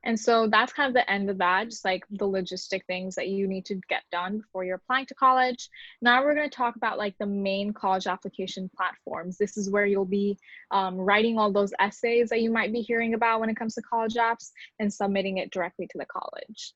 And so that's kind of the end of that, just like the logistic things that you need to get done before you're applying to college. Now we're going to talk about like the main college application platforms. This is where you'll be writing all those essays that you might be hearing about when it comes to college apps and submitting it directly to the college.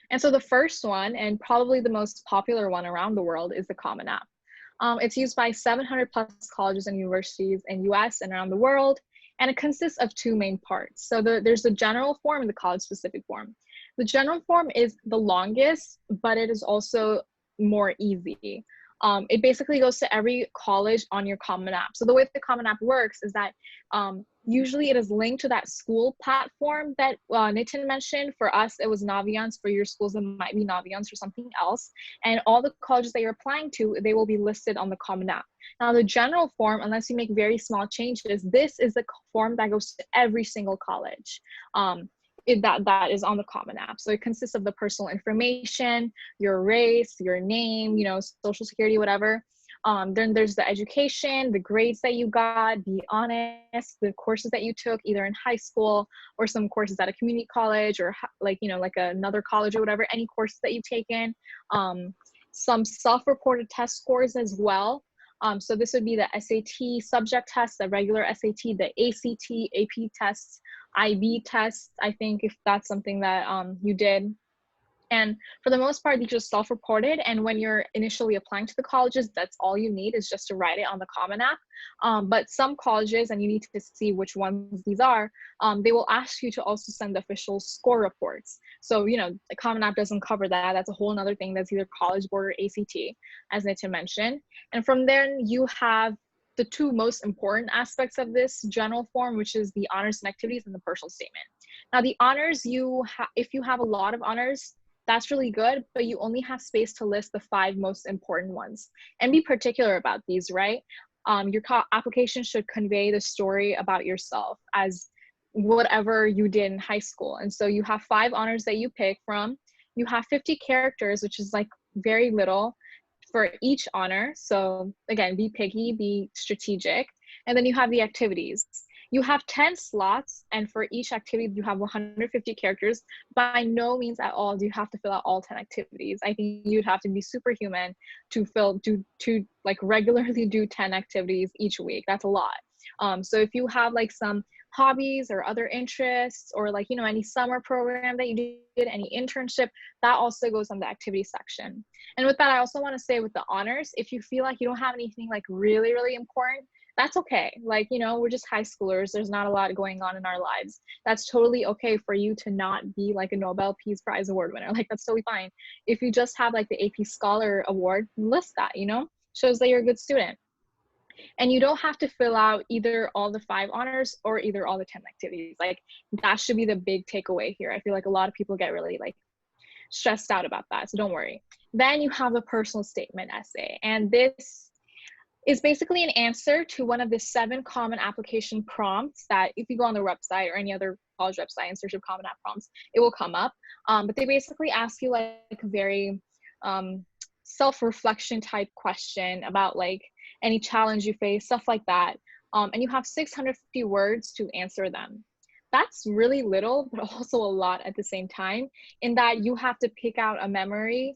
And so the first one, and probably the most popular one around the world, is the Common App. It's used by 700 plus colleges and universities in US and around the world, and it consists of two main parts. So there's the general form and the college-specific form. The general form is the longest, but it is also more easy. It basically goes to every college on your Common App. So the way the Common App works is that usually it is linked to that school platform that Nitin mentioned. For us, it was Naviance. For your schools, it might be Naviance or something else. And all the colleges that you're applying to, they will be listed on the Common App. Now, the general form, unless you make very small changes, this is the form that goes to every single college. That is on the Common App. So it consists of the personal information, your race, your name, social security, whatever. Then there's the education, the grades that you got, be honest, the courses that you took either in high school or some courses at a community college or like another college or whatever, any courses that you've taken, some self-reported test scores as well. So this would be the SAT subject test, the regular SAT, the ACT, AP tests, IB tests, I think, if that's something that you did. And for the most part, these are self-reported. And when you're initially applying to the colleges, that's all you need is just to write it on the Common App. But some colleges, and you need to see which ones these are, they will ask you to also send the official score reports. So, the Common App doesn't cover that. That's a whole nother thing. That's either College Board or ACT, as Nitin mentioned. And from there, you have the two most important aspects of this general form, which is the honors and activities and the personal statement. Now, the honors, if you have a lot of honors, that's really good, but you only have space to list the 5 most important ones. And be particular about these, right? Your application should convey the story about yourself as whatever you did in high school. And so you have 5 honors that you pick from. You have 50 characters, which is like very little for each honor. So again, be picky, be strategic. And then you have the activities. You have 10 slots, and for each activity, you have 150 characters. By no means at all do you have to fill out all 10 activities. I think you'd have to be superhuman to regularly do 10 activities each week. That's a lot. So if you have like some hobbies or other interests, or like, any summer program that you did, any internship, that also goes on the activity section. And with that, I also want to say with the honors, if you feel like you don't have anything like really, really important, that's okay. Like, we're just high schoolers. There's not a lot going on in our lives. That's totally okay for you to not be like a Nobel Peace Prize award winner. Like, that's totally fine. If you just have like the AP Scholar Award, list that, shows that you're a good student. And you don't have to fill out either all the 5 honors or either all the 10 activities. Like, that should be the big takeaway here. I feel like a lot of people get really like stressed out about that. So don't worry. Then you have a personal statement essay. And this is basically an answer to one of the 7 common application prompts that if you go on their website or any other college website and search of Common App prompts, it will come up. But they basically ask you like a very self-reflection type question about like any challenge you face, stuff like that. And you have 650 words to answer them. That's really little, but also a lot at the same time, in that you have to pick out a memory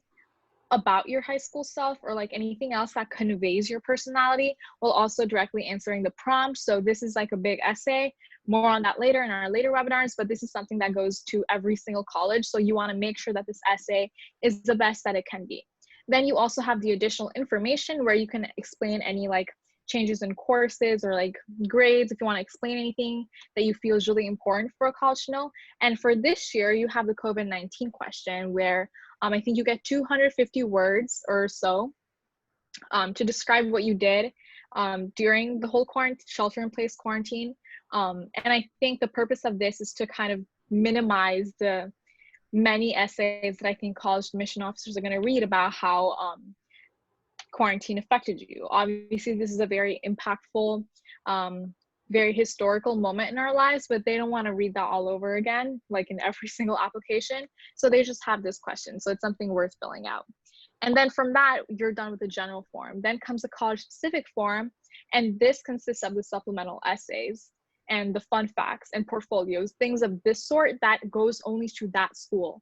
about your high school self or like anything else that conveys your personality while also directly answering the prompt. So this is like a big essay. More on that later in our later webinars, but this is something that goes to every single college. So you want to make sure that this essay is the best that it can be. Then you also have the additional information where you can explain any like changes in courses or like grades, if you want to explain anything that you feel is really important for a college to know. And for this year, you have the COVID-19 question where I think you get 250 words or so to describe what you did during the whole shelter-in-place quarantine. And I think the purpose of this is to kind of minimize the many essays that I think college admission officers are going to read about how quarantine affected you. Obviously, this is a very impactful, very historical moment in our lives, but they don't want to read that all over again, like in every single application. So they just have this question. So it's something worth filling out. And then from that, you're done with the general form. Then comes the college specific form. And this consists of the supplemental essays. and the fun facts and portfolios, things of this sort that goes only to that school.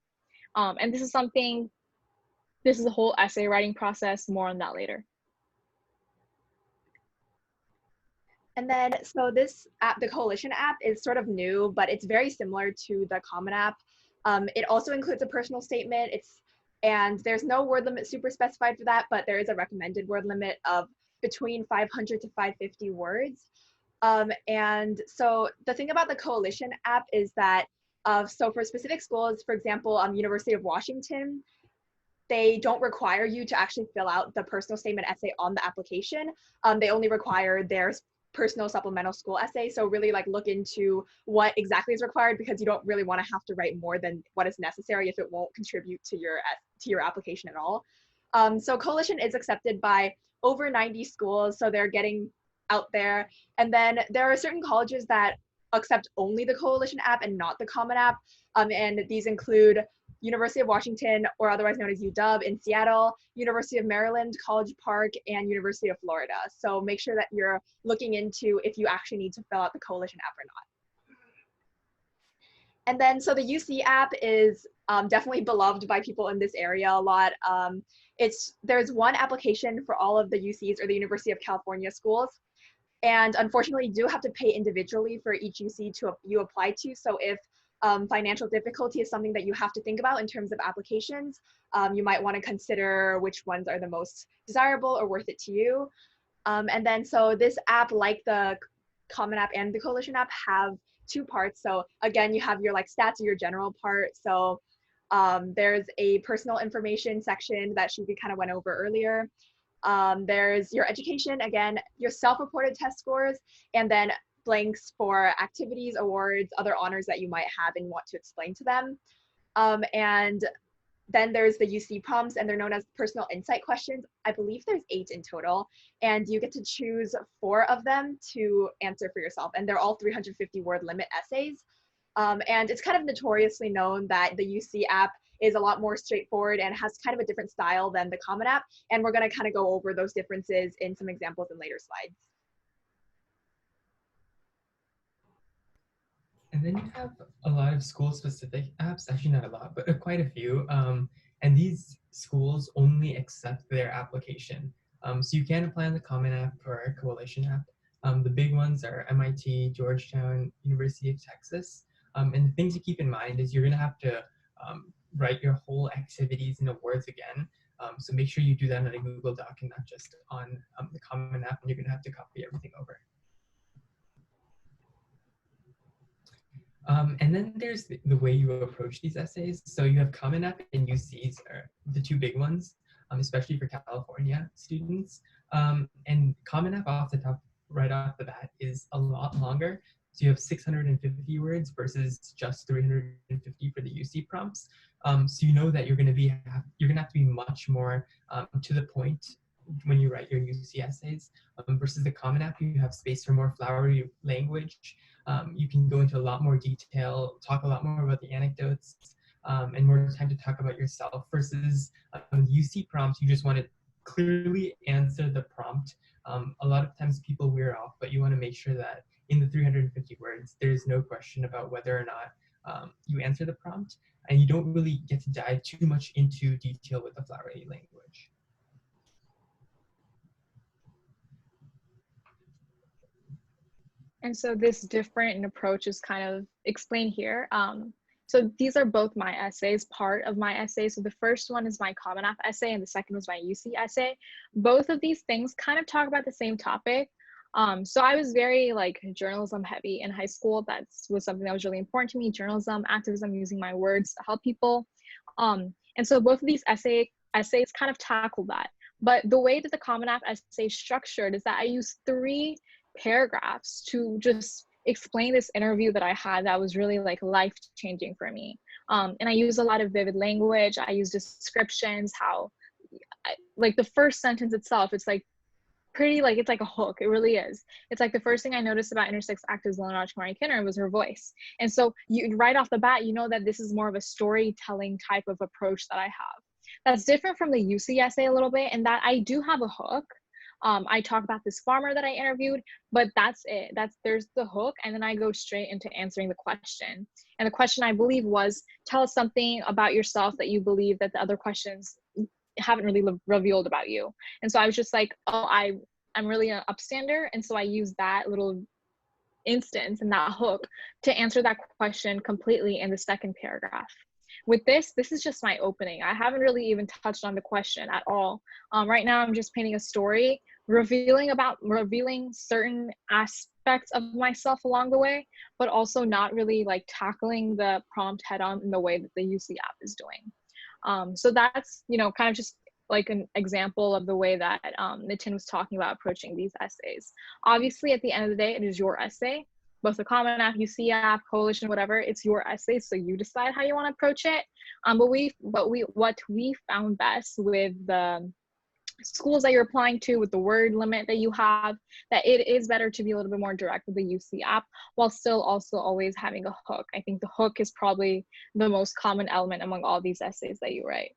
And this is a whole essay writing process. More on that later. And then, so this app, the Coalition app, is sort of new, but it's very similar to the Common App. It also includes a personal statement. And there's no word limit super specified for that, but there is a recommended word limit of between 500 to 550 words. And so the thing about the Coalition app is that, so for specific schools, for example, University of Washington, they don't require you to actually fill out the personal statement essay on the application. They only require their personal supplemental school essay. So really like look into what exactly is required, because you don't really want to have to write more than what is necessary if it won't contribute to your application at all. So Coalition is accepted by over 90 schools, so they're getting out there. And then there are certain colleges that accept only the Coalition app and not the Common App. And these include University of Washington, or otherwise known as UW in Seattle, University of Maryland, College Park, and University of Florida. So make sure that you're looking into if you actually need to fill out the Coalition app or not. And then, so the UC app is definitely beloved by people in this area a lot. There's one application for all of the UCs, or the University of California schools. And unfortunately, you do have to pay individually for each UC you apply to. So if financial difficulty is something that you have to think about in terms of applications, you might want to consider which ones are the most desirable or worth it to you. And then, so this app, like the Common App and the Coalition app, have two parts. So again, you have your like stats or your general part. So there's a personal information section that Shuvi kind of went over earlier. There's your education, again, your self-reported test scores, and then blanks for activities, awards, other honors that you might have and want to explain to them. And then there's the UC prompts, and they're known as personal insight questions. I believe there's 8 in total, and you get to choose 4 of them to answer for yourself. And they're all 350 word limit essays. And it's kind of notoriously known that the UC app is a lot more straightforward and has kind of a different style than the Common App. And we're going to kind of go over those differences in some examples in later slides. And then you have a lot of school-specific apps, actually not a lot, but quite a few. And these schools only accept their application. So you can apply on the Common App or Coalition app. The big ones are MIT, Georgetown, University of Texas. And the things to keep in mind is you're going to have to write your whole activities into Words again. So make sure you do that on a Google Doc and not just on the Common App, and you're going to have to copy everything over. And then there's the way you approach these essays. So you have Common App and UCs are the 2 big ones, especially for California students. And Common App right off the bat is a lot longer. So you have 650 words versus just 350 for the UC prompts. So you know that you're going to have to be much more to the point when you write your UC essays, versus the Common App. You have space for more flowery language. You can go into a lot more detail, talk a lot more about the anecdotes, and more time to talk about yourself, versus UC prompts. You just want to clearly answer the prompt. A lot of times people veer off, but you want to make sure that in the 350 words, there's no question about whether or not you answer the prompt, and you don't really get to dive too much into detail with the flowery language. And so this different approach is kind of explained here. So these are both my essays, part of my essay. So the first one is my Common App essay, and the second was my UC essay. Both of these things kind of talk about the same topic. So I was very like journalism heavy in high school. That was something that was really important to me: journalism, activism, using my words to help people. And so both of these essays kind of tackle that. But the way that the Common App essay is structured is that I use 3 paragraphs to just explain this interview that I had that was really like life-changing for me. And I use a lot of vivid language. I use descriptions, like the first sentence itself, it's like pretty, like it's like a hook. It really is. It's like the first thing I noticed about intersex activist Lona Rajkumari Kinner was her voice. And so you right off the bat, you know that this is more of a storytelling type of approach that I have. That's different from the UC essay a little bit, in that I do have a hook, I talk about this farmer that I interviewed, but that's it. There's the hook, and then I go straight into answering the question. And the question, I believe, was, tell us something about yourself that you believe that the other questions haven't really revealed about you. And so I was just like, oh, I'm really an upstander, and so I use that little instance and that hook to answer that question completely in the second paragraph. With this is just my opening. I haven't really even touched on the question at all. Right now I'm just painting a story, revealing certain aspects of myself along the way, but also not really like tackling the prompt head on in the way that the UC app is doing. So that's, kind of just like an example of the way that Nitin was talking about approaching these essays. Obviously, at the end of the day, it is your essay. Both the Common App, UC app, Coalition, whatever, it's your essay, so you decide how you want to approach it. What we found best with the schools that you're applying to, with the word limit that you have, that it is better to be a little bit more direct with the UC app while still also always having a hook. I think the hook is probably the most common element among all these essays that you write.